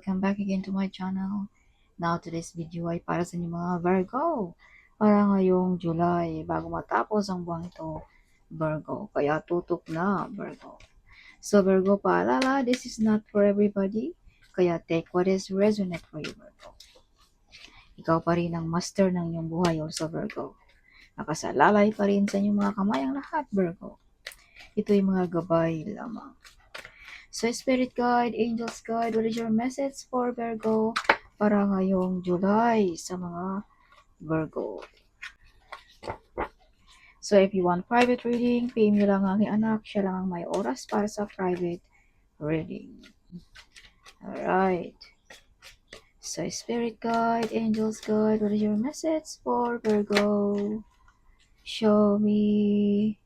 welcome back again to my channel. Now today's video ay para sa inyo mga Virgo. Para ngayong July, bago matapos ang buwan ito, Virgo. Kaya tutok na, Virgo. So Virgo, paalala, this is not for everybody. Kaya take what is resonate for you, Virgo. Ikaw pa rin ang master ng iyong buhay also, Virgo. Nakasalalay pa rin sa inyong mga kamay ang lahat, Virgo. Ito'y mga gabay lamang. So, Spirit Guide, Angels Guide, what is your message for Virgo para ngayong July sa mga Virgo? So, if you want private reading, PM nyo lang ang anak, siya lang ang may oras para sa private reading. Alright. So, Spirit Guide, Angels Guide, what is your message for Virgo? Show me.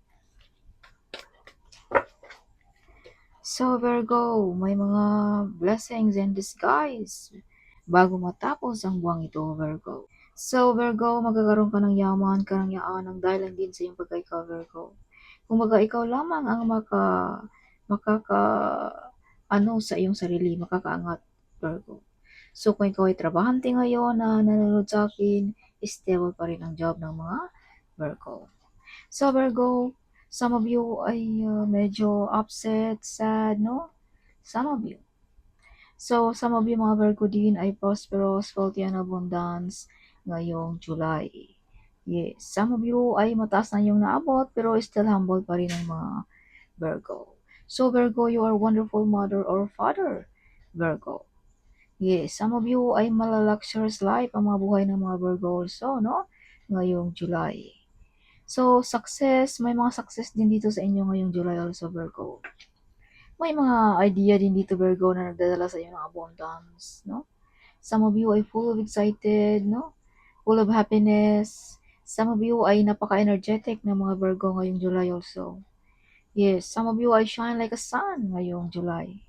So, Virgo, may mga blessings in disguise bago matapos ang buwang ito, Virgo. So, Virgo, magkakaroon ka ng yaman, karangyaan dahil din sa iyong pagka Virgo. Kumbaga, ikaw lamang ang sa iyong sarili, makakaangat, Virgo. So, kung ikaw ay trabahante ngayon na nanonood sa akin, stable pa rin ang job ng mga Virgo. So, Virgo, some of you ay medyo upset, sad, no? Some of you. So, some of you mga Virgo din ay prosperous, wealthy, and abundance ngayong July. Yes, some of you ay mataas na yung naabot pero still humble pa rin ang mga Virgo. So, Virgo, you are wonderful mother or father, Virgo. Yes, some of you ay malaluxurious life ang mga buhay ng mga Virgo also, no? Ngayong July. So, success, may mga success din dito sa inyo ngayong July also, Virgo. May mga idea din dito, Virgo, na nagdadala sa inyo ng abundance, no? Some of you ay full of excited, no? Full of happiness. Some of you ay napaka-energetic ng mga Virgo ngayong July also. Yes, some of you ay shine like a sun ngayong July.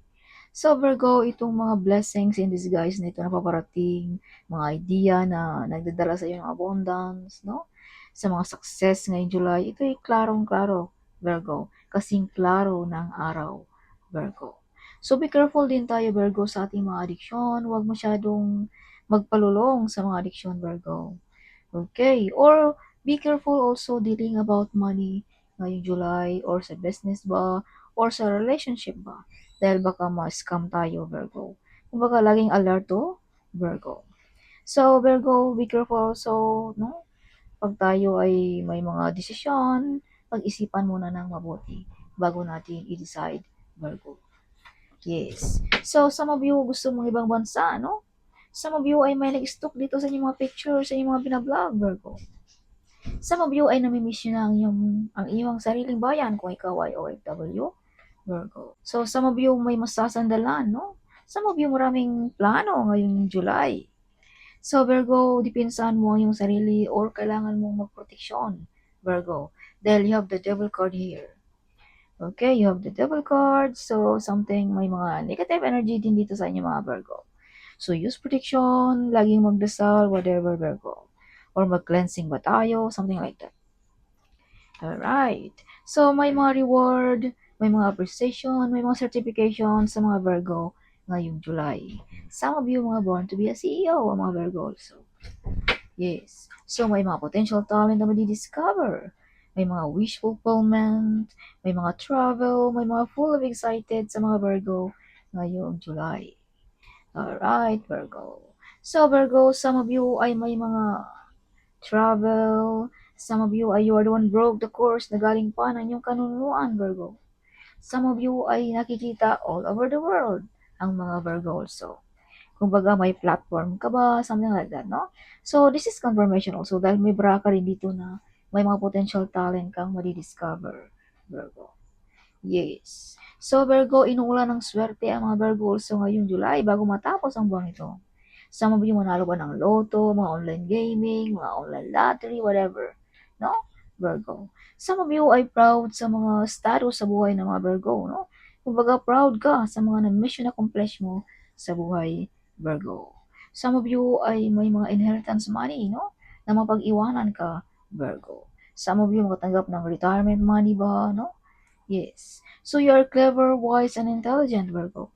So Virgo, itong mga blessings in disguise na ito na paparating, mga idea na nagdadala sa iyo ng abundance, no? Sa mga success ngayong July, ito ay klarong-klaro, Virgo, kasing klaro ng araw, Virgo. So be careful din tayo, Virgo, sa ating mga addiction. Huwag masyadong magpalulong sa mga addiction, Virgo. Okay, or be careful also dealing about money ngayong July or sa business ba or sa relationship ba. Dahil baka ma-scam tayo, Virgo. Kumbaga, laging alerto, Virgo. So, Virgo, be careful also, no? Pag tayo ay may mga desisyon, pag-isipan muna ng mabuti bago natin i-decide, Virgo. Yes. So, some of you gusto mong ibang bansa, no? Some of you ay may nag-stock dito sa inyong mga pictures, sa inyong mga binablog, Virgo. Some of you ay namimiss nyo na ang iyong sariling bayan kung ikaw ay OFW, Virgo. So, some of you may masasandalan, no? Some of you maraming plano ngayong July. So, Virgo, dipinsahan mo ang iyong sarili or kailangan mong magproteksyon, Virgo. Dahil you have the devil card here. Okay, you have the devil card. So, something, may mga negative energy din dito sa inyo mga Virgo. So, use protection, laging magdasal, whatever, Virgo. Or mag-cleansing ba tayo, something like that. Alright. So, may mga reward, may mga appreciation, may mga certification sa mga Virgo ngayong July. Some of you mga born to be a CEO, ang mga Virgo also. Yes. So, may mga potential talent na madi-discover. May mga wish fulfillment, may mga travel, may mga full of excited sa mga Virgo ngayong July. Alright, Virgo. So, Virgo, some of you ay may mga travel. Some of you ay you are the one broke the course na galing pa ng inyong kanunuan, Virgo. Some of you ay nakikita all over the world ang mga Virgo also. Kumbaga may platform ka ba, something like that, no? So, this is confirmation also dahil may braka rin dito na may mga potential talent kang madi-discover, Virgo. Yes. So, Virgo, inuulan ng swerte ang mga Virgo also ngayong July bago matapos ang buwang ito. Some of you manalo ba ng loto, mga online gaming, mga online lottery, whatever. No? Virgo. Some of you ay proud sa mga status sa buhay ng mga Virgo, no? Kumbaga, proud ka sa mga mission na accomplish mo sa buhay, Virgo. Some of you ay may mga inheritance money, no? Na mapag-iwanan ka, Virgo. Some of you makatanggap ng retirement money ba, no? Yes. So you are clever, wise, and intelligent, Virgo.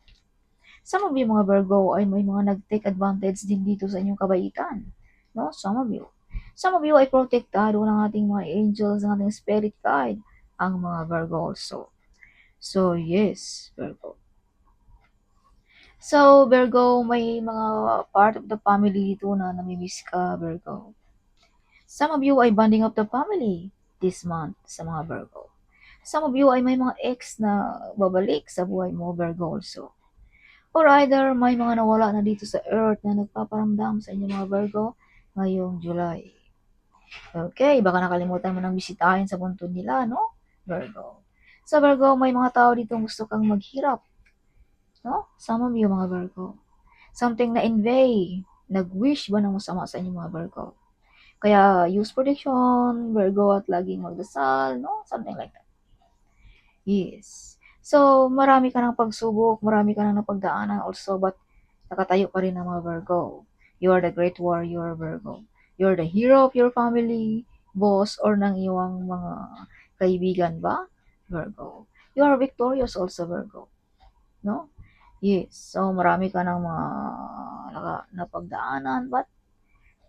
Some of you mga Virgo ay may mga nag-take advantage din dito sa inyong kabaitan. No? Some of you. Some of you ay protektado ng ating mga angels, ng ating spirit guide, ang mga Virgo also. So, yes, Virgo. So, Virgo, may mga part of the family dito na namimiss ka, Virgo. Some of you ay bonding of the family this month sa mga Virgo. Some of you ay may mga ex na babalik sa buhay mo, Virgo also. Or either may mga nawala na dito sa earth na nagpaparamdam sa inyo mga Virgo ngayong July. Okay, baka nakalimutan mo nang bisitahin sa buntun nila, no? Virgo. Sa Virgo, may mga tao dito gusto kang maghirap, no? Some of you mga Virgo. Something na invade, nag-wish ba ng masama sa inyo mga Virgo? Kaya use protection, Virgo, at laging magdasal, no? Something like that. Yes. So, marami ka ng pagsubok, marami ka ng napagdaanan also, but nakatayo pa rin ang mga Virgo. You are the great warrior, Virgo. You're the hero of your family, boss, or ng iyong mga kaibigan ba, Virgo. You are victorious also, Virgo. No? Yes. So, marami ka ng mga napagdaanan, but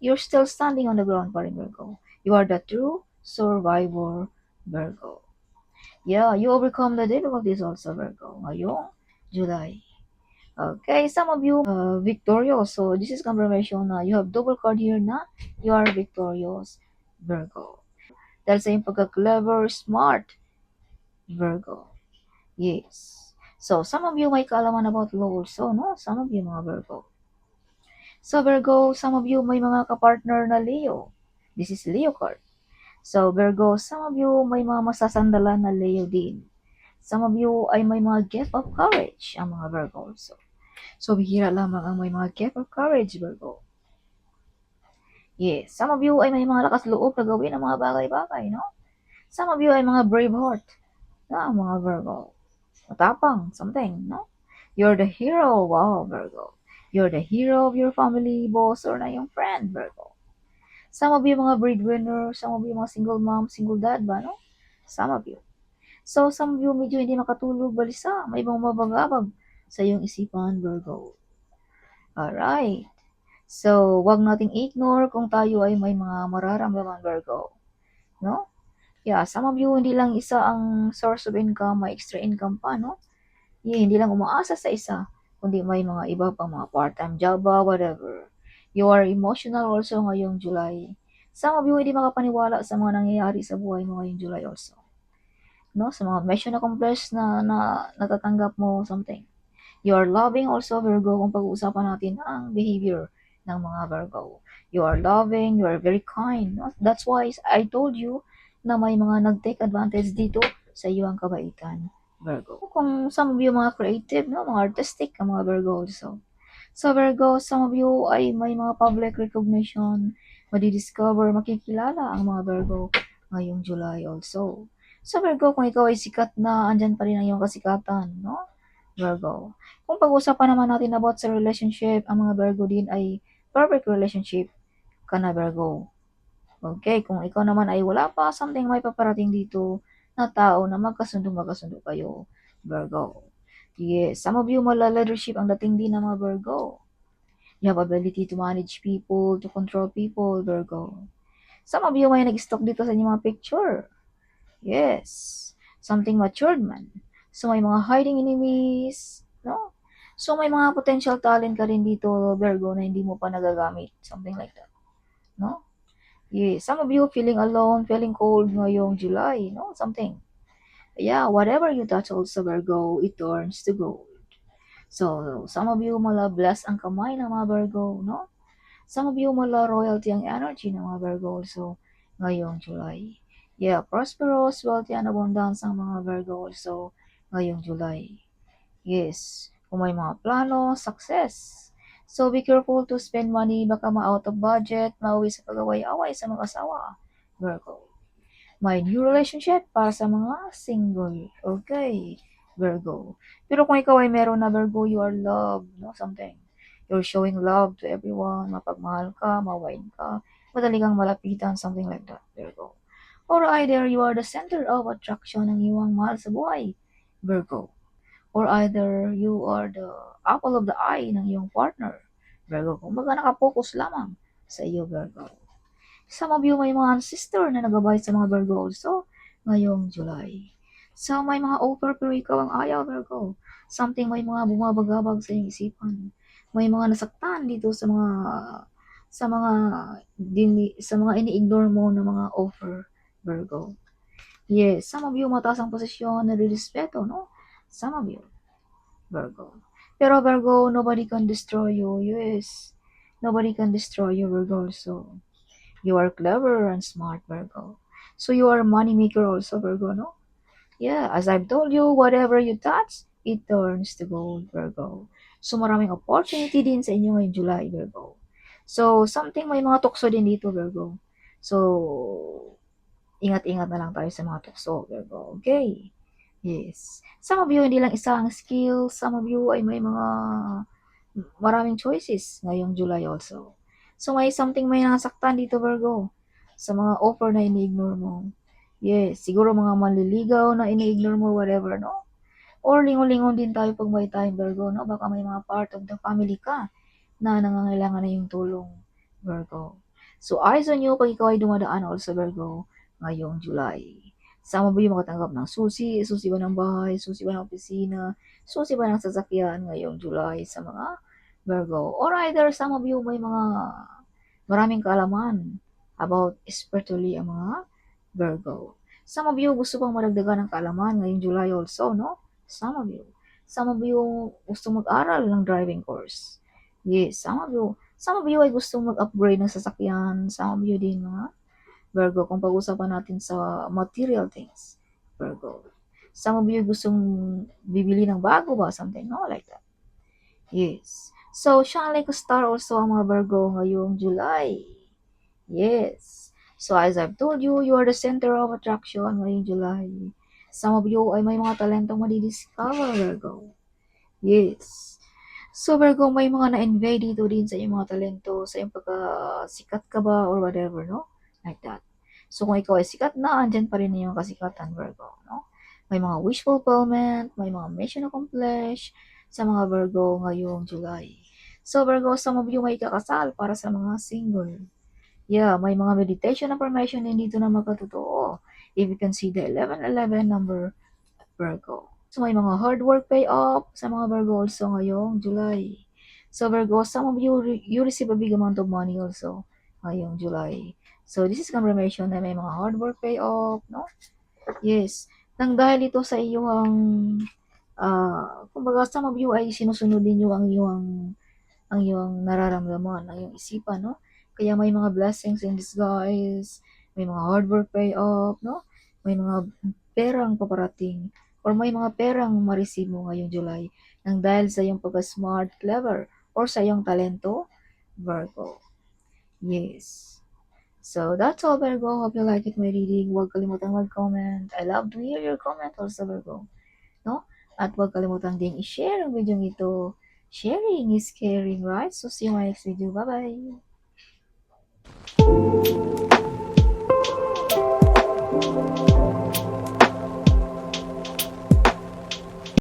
you're still standing on the ground pa rin, Virgo. You are the true survivor, Virgo. Yeah, you overcome the difficulties also, Virgo. Ngayong July. Okay, some of you victorious. So this is confirmation na you have double card here na you are victorious, Virgo. Dahil sa iyong pagka-clever, smart, Virgo. Yes. So some of you may kaalaman about law also, no? Some of you mga Virgo. So Virgo, some of you may mga kapartner na Leo. This is Leo card. So Virgo, some of you may mga masasandalan na Leo din. Some of you ay may mga gift of courage, ang mga Virgo also. So, bihira lamang ang may mga gift of courage, Virgo. Yes, some of you ay may mga lakas loob na gawin ang mga bagay-bagay, no? Some of you ay mga brave heart, na mga Virgo. Matapang, something, no? You're the hero, wow, Virgo. You're the hero of your family, boss, or na yung friend, Virgo. Some of you mga breadwinner, some of you mga single mom, single dad ba, no? Some of you. So, some of you medyo hindi makatulog, balisa, may ibang mabagabag sa iyong isipan, Virgo. Alright. So, wag nating ignore kung tayo ay may mga mararamdaman, Virgo. No? Yeah, some of you, hindi lang isa ang source of income, may extra income pa, no? Yeah, hindi lang umaasa sa isa, kundi may mga iba pang mga part-time job, whatever. You are emotional also ngayong July. Some of you, hindi makapaniwala sa mga nangyayari sa buhay mo ngayong July also. No? Sa mga mission accomplished na natatanggap mo, something. You are loving also, Virgo, kung pag-uusapan natin ang behavior ng mga Virgo. You are loving, you are very kind. That's why I told you na may mga nag-take advantage dito sa iyo ang kabaitan, Virgo. Kung some of you mga creative, no, mga artistic, ang mga Virgo also. So Virgo, some of you ay may mga public recognition, madidiscover, makikilala ang mga Virgo ngayong July also. So Virgo, kung ikaw ay sikat na, andyan pa rin ang iyong kasikatan, no? Virgo. Kung pag-usapan naman natin about sa relationship, ang mga Virgo din ay perfect relationship ka na, Virgo. Okay, kung ikaw naman ay wala pa, something may paparating dito na tao na magkasundo kayo, Virgo. Yes, some of you mala-leadership ang dating din ng mga Virgo. You have ability to manage people, to control people, Virgo. Some of you may nag-stock dito sa inyong mga picture. Yes, something matured man. So may mga hiding enemies, no? So may mga potential talent ka rin dito, Virgo, na hindi mo pa nagagamit. Something like that. No? Yeah, some of you feeling alone, feeling cold ngayong July, no? Something. Yeah, whatever you touch also, Virgo, it turns to gold. So, some of you mala bless ang kamay ng mga Virgo, no? Some of you mala royalty ang energy ng mga Virgo also ngayong July. Yeah, prosperous, wealthy, and abundance ang mga Virgo also ngayong July. Yes, kung may mga plano, success. So, be careful to spend money, baka ma-out of budget, mauwi sa pag-away-away sa mga asawa, Virgo. May new relationship para sa mga single. Okay, Virgo. Pero kung ikaw ay meron na Virgo, you are loved, no? Something. You're showing love to everyone, mapagmahal ka, mawain ka, madali kang malapitan, something like that, Virgo. Or either you are the center of attraction ng iyong mahal sa buhay, Virgo. or either you are the apple of the eye ng iyong partner, Virgo. Kumbaga nakapokus lamang sa iyo, Virgo. Some of you may mga ancestor na nagabay sa mga Virgo also ngayong July. So may mga offer pero ikaw ang ayaw, Virgo. Something may mga bumabagabag sa iyong isipan. May mga nasaktan dito sa mga ini-ignore mo na mga offer, Virgo. Yes, some of you mataas ang posisyon, nare-respeto, no? Some of you, Virgo. Pero Virgo, nobody can destroy you. Yes, nobody can destroy you, Virgo. So, you are clever and smart, Virgo. So, you are a money maker also, Virgo, no? Yeah, as I've told you, whatever you touch, it turns to gold, Virgo. So, maraming opportunity din sa inyo ngayong July, Virgo. So, something may mga tukso din dito, Virgo. So, ingat-ingat na lang tayo sa mga tukso, Virgo. Okay? Yes. Some of you, hindi lang isa ang skill. Some of you ay may mga maraming choices ngayong July also. So, may something may nasaktan dito, Virgo. Sa mga offer na ini-ignore mo. Yes, siguro mga manliligaw na ini-ignore mo, whatever, no? Or lingon-lingon din tayo pag may time, Virgo, no? Baka may mga part of the family ka na nangangailangan na yung tulong, Virgo. So, eyes on you pag ikaw ay dumadaan also, Virgo, ngayong July. Sama ba yung makatanggap ng susi? Susi ba ng bahay? Susi ba ng opisina? Susi ba ng sasakyan ngayong July sa mga Virgo? Or either some of you may mga maraming kaalaman about spiritually ang mga Virgo. Some of you gusto pang madagdagan ng kaalaman ngayong July also, no? Some of you. Some of you gusto mag-aral ng driving course. Yes, some of you. Some of you ay gusto mag-upgrade ng sasakyan. Some of you din mga Virgo. Kung pag-usapan natin sa material things, Virgo. Some of you gustong bibili ng bago ba? Something, no? Like that. Yes. So, shine like a star also ang mga Virgo ngayong July. Yes. So, as I've told you, you are the center of attraction ngayong July. Some of you ay may mga talentong madidiscover, Virgo. Yes. So, Virgo, may mga na-invade dito din sa iyong mga talento, sa iyong pagkasikat ka ba or whatever, no? Like that. So, kung ikaw ay sikat na, andyan pa rin yung kasikatan, Virgo, no? May mga wish fulfillment, may mga mission accomplished sa mga Virgo ngayong July. So, Virgo, some of you may kakasal para sa mga single. Yeah, may mga meditation affirmation din dito na magkatotoo. If you can see the 1111 number, Virgo. So, may mga hard work pay off sa mga Virgo also ngayong July. So, Virgo, some of you, you receive a big amount of money also ngayong July. So, this is confirmation na may mga hard work pay off, no? Yes. Nang dahil ito sa iyong, kumbaga, some of you ay sinusunod din yung ang iyong nararamdaman, ang iyong isipan, no? Kaya may mga blessings in disguise, may mga hard work pay off, no? May mga perang paparating, or may mga perang ma-receive mo ngayong July nang dahil sa iyong pagka-smart, clever, or sa iyong talento, Virgo. Yes. So, that's all, Virgo. Hope you like it, my reading. Huwag kalimutang mag-comment. I love to hear your comment also, Virgo. No? At huwag kalimutang ding i-share ang video ito. Sharing is caring, right? So, see you in my next video. Bye-bye!